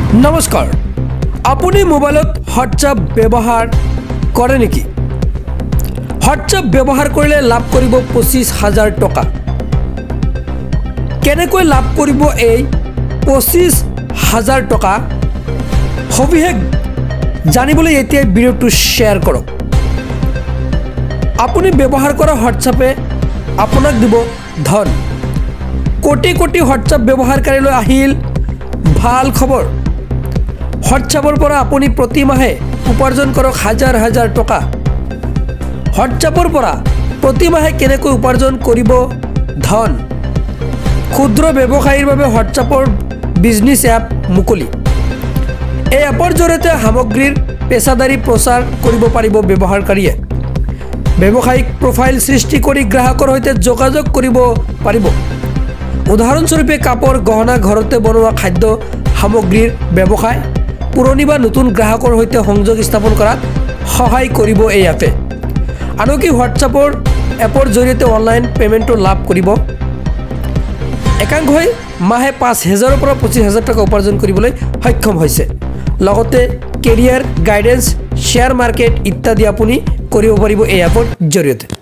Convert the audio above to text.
নমস্কাৰ আপুনি মোবাইলত হোৱাটছআপ ব্যৱহাৰ কৰে নেকি হোৱাটছআপ ব্যৱহাৰ কৰিলে লাভ কৰিব 25000 টকা কেনেকৈ লাভ কৰিব এই 25000 টকা সবিশেষ জানিবলৈ এতিয়া ভিডিওটো শেয়াৰ কৰক আপুনি ব্যৱহাৰ কৰা হোৱাটছআপে আপোনাক দিব ধন কোটি কোটি হোৱাটছআপ ব্যৱহাৰকাৰীলৈ আহিল ভাল খবৰ হোৱাটছআপৰ পৰা আপুনি প্ৰতি মাহে উপাৰ্জন কৰক হাজাৰ হাজাৰ টকা হোৱাটছআপৰ পৰা প্ৰতি মাহে কেনেকৈ উপাৰ্জন কৰিব ধন ক্ষুদ্ৰ ব্যৱসায়ীৰ বাবে হোৱাটছআপৰ বিজনেছ এপ মুকলি এই এপৰ জৰিয়তে সামগ্ৰীৰ পেছাদাৰী প্ৰচাৰ কৰিব পাৰিব ব্যৱহাৰকাৰীয়ে ব্যৱসায়িক প্ৰফাইল সৃষ্টি কৰি গ্ৰাহকৰ সৈতে যোগাযোগ কৰিব পাৰিব উদাহৰণস্বৰূপে কাপোৰ গহনা ঘৰতে বনোৱা খাদ্য সামগ্ৰীৰ ব্যৱসায় পুৰণি বা নতুন গ্ৰাহকৰ সৈতে সংযোগ স্থাপন কৰাত সহায় কৰিব এই এপে আনকি হোৱাটছআপৰ এপৰ জৰিয়তে অনলাইন পেমেণ্টৰ লাভ কৰিব একাংশই মাহে 5000 পৰা 25000 টকা উপাৰ্জন কৰিবলৈ সক্ষম হৈছে লগতে কেৰিয়াৰ গাইডেন্স শেয়াৰ মাৰ্কেট ইত্যাদি আপুনি কৰিব পাৰিব এই এপৰ জৰিয়তে